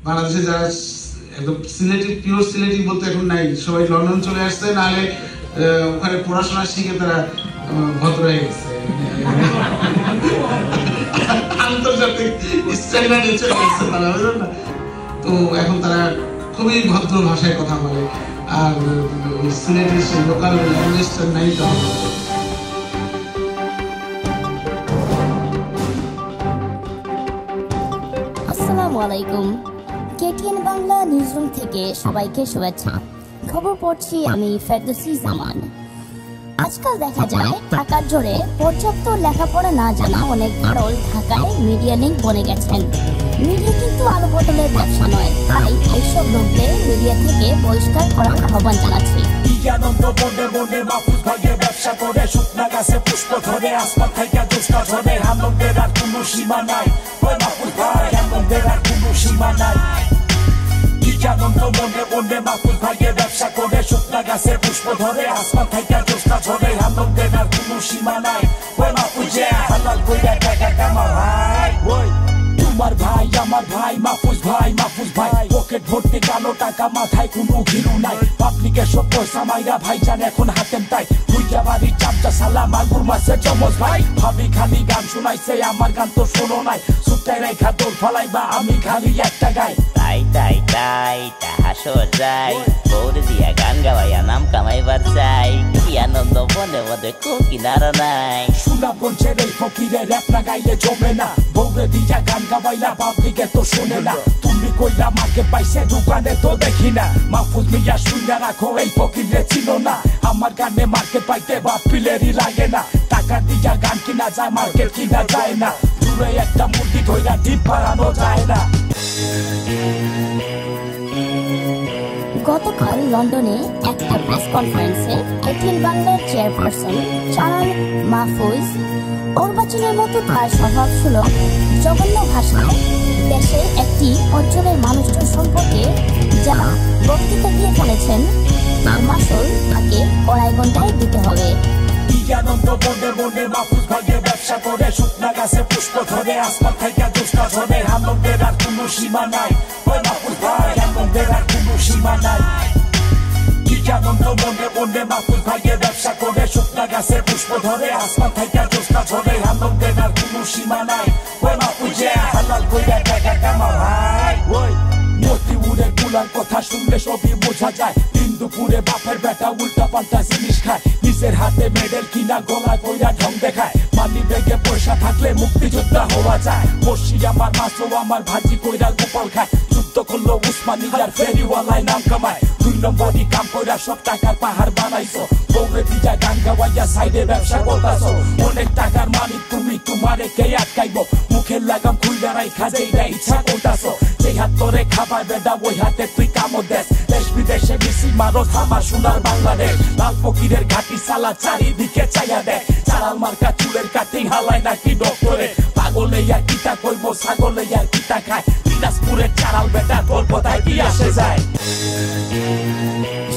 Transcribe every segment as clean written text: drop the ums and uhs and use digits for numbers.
বাংলাদেশে যারা একদম সিলেটি পিওর সিলেটি বলতে এখন নাই, সবাই লন্ডন চলে আসছে, নাহলে ওখানে পড়াশোনা শিখে তারা ভদ্র হয়ে গেছে, আন্তর্জাতিক স্ট্যান্ডার্ডে চলে গেছে তারা, বুঝলেন না? তো এখন তারা খুবই ভদ্র ভাষায় কথা বলে, আর সিলেটের সেই লোকাল ল্যাঙ্গুয়েজটা নাই তো। আসসালামু আলাইকুম, কেটিএন বাংলা নিউজরুম থেকে সবাইকে শুভেচ্ছা। খবর পড়ছি আমি ফেরদৌসী জামান। আজকাল দেখা যায় ঢাকার জোরে পর্যাপ্ত লেখাপড়া না জানা অনেক গারল ঢাকায় মিডিয়া লিঙ্ক বনে গেছেন। মিডিয়া কিন্তু আলো বদলের ব্যবসা নয়, তাই এইসব লোকদের মিডিয়া থেকে বহিষ্কার করার আহ্বান জানাচ্ছি। আনন্দ বনে বনে মাহফুজ ভাইয়ের ব্যবসা করে, শুকনা গাছে পুষ্প ধরে, আসমান থেকে দুষ্টা ঝরে, আনন্দের আর কোনো সীমা নাই। ওই মাহফুজ ভাই, আনন্দের আর কোনো সীমা নাই। আনন্দ মনে মনে মাহফুজ ভাইয়ের ব্যবসা করে, শুকনা গাছে পুষ্প ধরে, আসমান থেকে দুষ্টা ঝরে, আনন্দের আর কোনো সীমা নাই। ওই মাহফুজ হালাল কইরা টাকা কামা ভাই, ওই তোমার ভাই আমার ভাই মাহফুজ ভাই, মাহফুজ ভাই পকেট ভর্তি কালো টাকা, মাথায় কোনো ঘিরু নাই। পাবলিকের সব পয়সা মাইরা ভাই জান এখন হাতেম তাই, দুইটা বাড়ির চামচা সালা মাগুর মাছের চমচ ভাই। ভাবি খালি গান শোনাইছে, আমার গান তো শোনো নাই, সুটাই রেখা দৌড় ফালাইবা আমি খালি একটা গাই। তাই তাই তাই তাহাসো যাই, বৌর দিয়া গান গাওয়াইয়া নাম কামাইবার চাই। কি আনন্দ বনে বনে কিনারা নাই। শোনা বলছে রে ফকিরে র‍্যাপ না গাইলে জমে না, বৌরে দিয়া গান গাওয়াইলা পাবলিকে তো শোনে না। তুমি কইলা মার্কেট পাইছে দোকানে তো দেখি না, মাহফুজ মিয়া শুইনা রাখো এই ফকিরে চিনো না। আমার গানে মার্কেট পাইতে বাপ পিলেরই লাগে না, টাকা দিয়া গান কিনা যায় মার্কেট কিনা যায় না। দূরে একটা মুরগি ধইরা ডিপ বাড়ানো যায় না। গতকাল লন্ডনে একটা প্রেস কনফারেন্সে কেটিএন বাংলার চেয়ারপারসন চারাল মাহফুজ অর্বাচনের মতো তার স্বভাবসুলভ জঘন্য ভাষায় দেশের একটি অঞ্চলের মানুষজন সম্পর্কে যা বক্তৃতা দিয়ে ফেলেছেন, তার মাসুল তাকে কড়াই ঘন্টায় দিতে হবে। আনন্দ বনে বনে মাহফুজ ভাইয়ের ব্যবসা করে, শুকনা গাছে পুষ্প ধরে, আসমান থেকে দুষ্টা ঝরে, আনন্দের আর কোনো সীমা নাই। ওই মাহফুজ ভাই, আনন্দের আর কোনো সীমা নাই। আনন্দ বনে বনে মাহফুজ ভাইয়ের ব্যবসা করে, শুকনা গাছে পুষ্প ধরে, আসমান থেকে দুষ্টা ঝরে, আনন্দের আর কোনো সীমা নাই। ওই মাহফুজ হালাল কইরা টাকা কামা ভাই, ওই মতি উড়ে গুলার কথা শুনলে সবই বোঝা যায়। দিন দুপুরে বাপের বেটা উল্টা পাল্টা জিনিস খায়, নিজের হাতে মেডেল কিনা গলায় কইরা ঢং দেখায়। মানি ব্যাগে পয়সা থাকলে মুক্তিযোদ্ধা হওয়া যায়। বর্ষি আমার মাছও আমার ভাজি কইরা গোপাল খায়, যুদ্ধ করলো উসমানিয়ার ফেরিওয়ালায় নাম কামায়। 2 নম্বরই কাম কইরা সব টাকার পাহাড় বানাইছো, বউরে দিয়া গান গাওয়াইয়া সাইডে ব্যবসা করতাছো। অনেক টাকার মালিক তুমি, তোমারে কে আটকাইবো? মুখের লাগাম খুইলা রাইখা যেইটা ইচ্ছা করতাছো। যেই হাত তোরে খাবায় বেডা ওই হাতে তুই কামো দেশ। দেশ বিদেশে বেশি মারো আমার সোনার বাংলাদেশ। লাল ফকিরের ঘাটি সালা চারিদিকে চাইয়া দেয়, চারাল মার্কা চুলের কাটি হালাই নাকি ডক্টরে। পাগলে আর কিটা কইবো, ছাগলে আর কিটা খায়, দিনাজপুরের চারাল বেটা তোর কোথায় কি আসে যায়।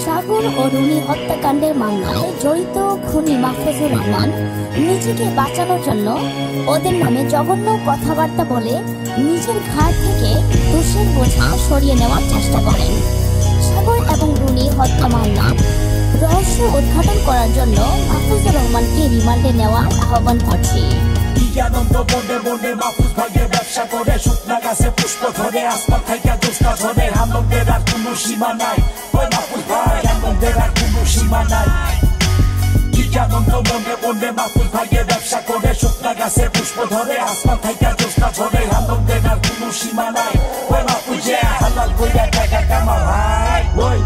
সাগর ও রুনি হত্যাকাণ্ডের মামলায় জড়িত খুনি মাহফুজুর রহমান নিজেকে বাঁচানোর জন্য ওদের নামে জঘন্য কথাবার্তা বলে নিজের ঘাড় থেকে দোষের বোঝা সরিয়ে নেওয়ার চেষ্টা করেন। সাগর এবং রুনি হত্যা মামলা রহস্য উদ্ঘাটন করার জন্য মাহফুজুর রহমানকে রিমান্ডে নেওয়ার আহ্বান করছি। আনন্দ বনে বনে মাহফুজ ভাইয়ের ব্যবসা করে, শুকনা গাছে পুষ্প ধরে, আসমান থেকে দুষ্টা ঝরে, আনন্দের আর কোনো সীমা নাই। ওই মাহফুজ ভাই, আনন্দের আর কোনো সীমা নাই। আনন্দ বনে বনে মাহফুজ ভাইয়ের ব্যবসা করে, শুকনা গাছে পুষ্প ধরে, আসমান থেকে দুষ্টা ঝরে, আনন্দের আর কোনো সীমা নাই। ওই মাহফুজ হালাল কইরা টাকা কামা ভাই, ওই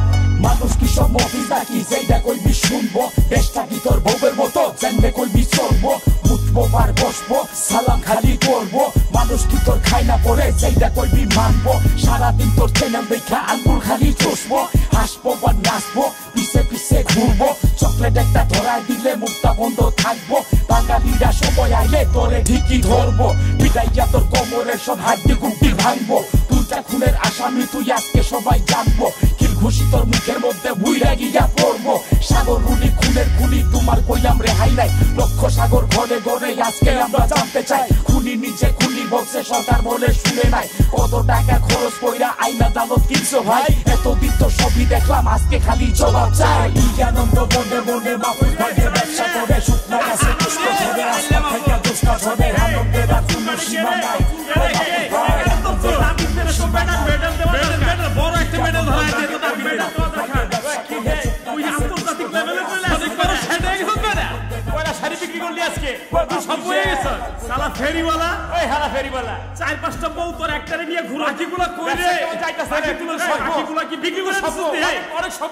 মানুষ কি সব মফিজ নাকি যেইটা কইবি শুনবো? দেশটা কি তোর বউয়ের মতো যেমনে কইবি চলবো? উঠবো বার বসবো সালাম খালি করবো, মানুষ কি তোর খাই না পরে যেইটা কইবি মানবো? সারাদিন তোর চ্যানেল দেখা আঙ্গুল খালি চষবো, হাসবো বা নাচবো, পিছে পিছে ঘুরবো, চকলেট একটা ধরায় দিলে মুখটা বন্ধ থাকবো। বাঙালিরা সময় আইলে তোরে ঠিকই ধরবো, পিটাইয়া তোর কোমরের সব হাড্ডি গুড্ডি ভাঙবো। দুইটা খুনের আসামি তুই আজকে সবাই জানবো, কিল ঘুষি তোর মুখের মধ্যে বুইরা গিয়া পড়বো। সাগর রুনি খুনের খুনি তোমার কইলাম রেহাই নাই, লক্ষ সাগর ঘরে ঘরে আজকে আমরা জানতে চাই। খুনি নিজে খুনি বলছে সরকার বলে শুনে নাই কত টাকা খরচ কইরা আইনা দালত কিনছো ভাই এতদিন তো সবই দেখলাম আজকে খালি জবাব চাই আনন্দ বনে বনে মাহফুজ ভাইকে ব্যবসা করে শুকনা গাছে পুষ্প ধরে আসমান থেকে দুষ্টা ঝরে আনন্দের আর কোনো সীমা নাই বড় একটা মেডেল ধরা আছে শাড়ি বিক্রি করলি আজকে সব হয়ে গেছে সালা ফেরিওয়ালা ওই হালা ফেরিওয়ালা 4-5টা বউ তোর একটারে নিয়ে ঘুরো বাকিগুলো কই রে বাকিগুলো কি বিক্রি করে সব অনেক সব